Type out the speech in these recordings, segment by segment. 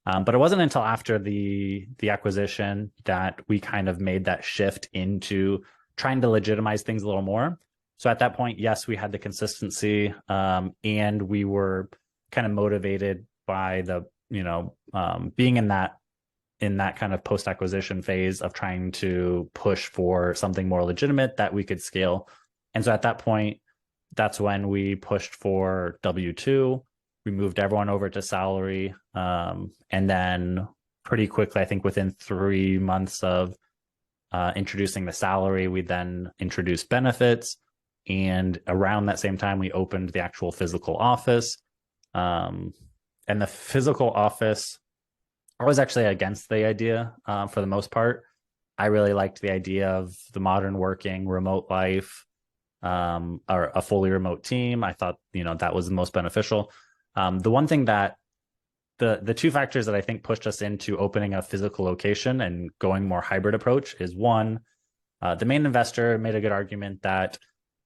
But it wasn't until after the acquisition that we kind of made that shift into trying to legitimize things a little more. So at that point, yes, we had the consistency, and we were kind of motivated by the being in that kind of post acquisition phase of trying to push for something more legitimate that we could scale. And so at that point, that's when we pushed for W-2. We moved everyone over to salary. And then pretty quickly, I think within 3 months of introducing the salary, we then introduced benefits. And around that same time, we opened the actual physical office. And the physical office, I was actually against the idea for the most part. I really liked the idea of the modern working, remote life, or a fully remote team. I thought, that was the most beneficial. The one thing that the two factors that I think pushed us into opening a physical location and going more hybrid approach is one, the main investor made a good argument that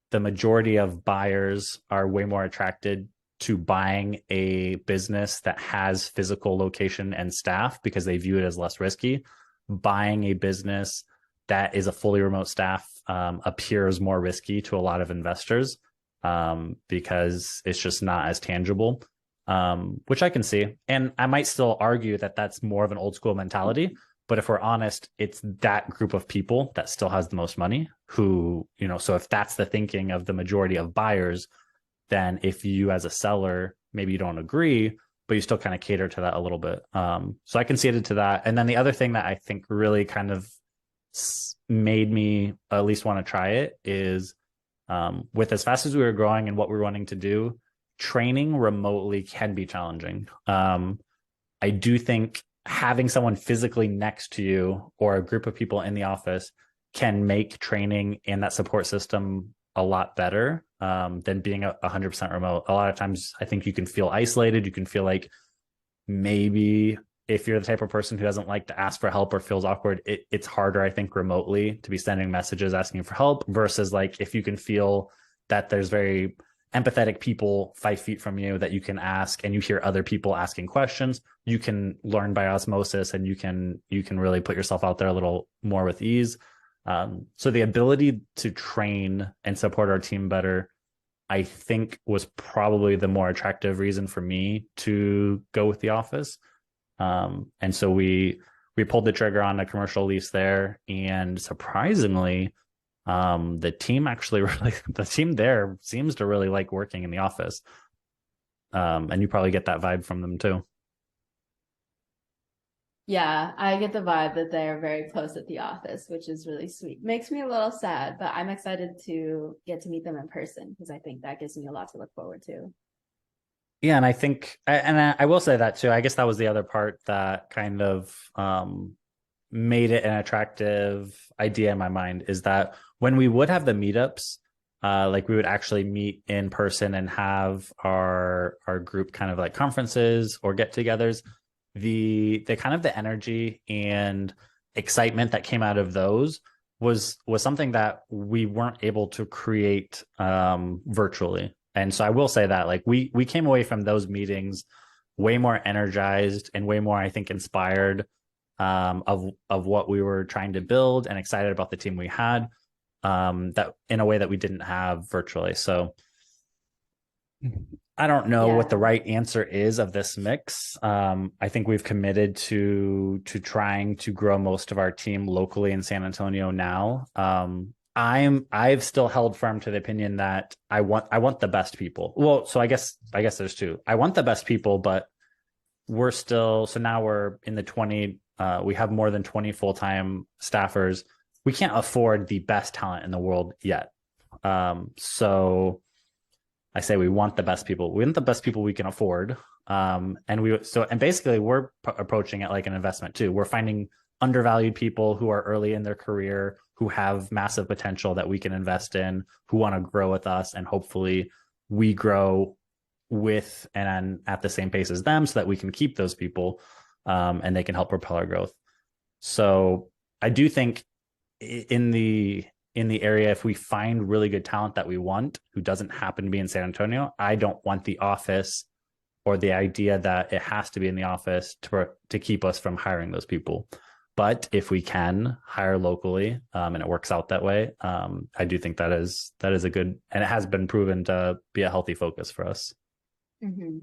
the majority of buyers are way more attracted to buying a business that has physical location and staff because they view it as less risky. Buying a business that is a fully remote staff appears more risky to a lot of investors because it's just not as tangible, which I can see. And I might still argue that that's more of an old school mentality. But if we're honest, it's that group of people that still has the most money who, so if that's the thinking of the majority of buyers, then if you as a seller, maybe you don't agree, but you still kind of cater to that a little bit. So I conceded to that. And then the other thing that I think really kind of made me at least want to try it is with as fast as we were growing and what we were wanting to do, training remotely can be challenging. I do think having someone physically next to you or a group of people in the office can make training and that support system a lot better than being 100% remote. A lot of times I think you can feel isolated. You can feel like maybe if you're the type of person who doesn't like to ask for help or feels awkward, it's harder, I think, remotely to be sending messages asking for help versus like if you can feel that there's very empathetic people 5 feet from you that you can ask and you hear other people asking questions, you can learn by osmosis and you can really put yourself out there a little more with ease. So the ability to train and support our team better, I think, was probably the more attractive reason for me to go with the office. And so we pulled the trigger on a commercial lease there, and surprisingly, the team there seems to really like working in the office. And you probably get that vibe from them too. Yeah, I get the vibe that they're very close at the office, which is really sweet. Makes me a little sad, but I'm excited to get to meet them in person because I think that gives me a lot to look forward to. Yeah, and I think, and I will say that too. I guess that was the other part that kind of made it an attractive idea in my mind is that when we would have the meetups, like we would actually meet in person and have our group kind of like conferences or get-togethers, the kind of the energy and excitement that came out of those was something that we weren't able to create virtually. And so I will say that like we came away from those meetings way more energized and way more, I think, inspired of what we were trying to build and excited about the team we had, that in a way that we didn't have virtually. So I don't know what the Yeah. right answer is of this mix. I think we've committed to trying to grow most of our team locally in San Antonio now. I've still held firm to the opinion that I want the best people. Well, so I guess there's two. I want the best people, but so now we're in the 20, we have more than 20 full-time staffers. We can't afford the best talent in the world yet. So I say we want the best people. We want the best people we can afford. And basically we're approaching it like an investment too. We're finding undervalued people who are early in their career, who have massive potential that we can invest in, who want to grow with us, and hopefully we grow with and at the same pace as them so that we can keep those people, and they can help propel our growth. So I do think in the area, if we find really good talent that we want who doesn't happen to be in San Antonio, I don't want the office or the idea that it has to be in the office to keep us from hiring those people. But if we can hire locally, and it works out that way, I do think that is a good, and it has been proven to be a healthy focus for us. Mm-hmm.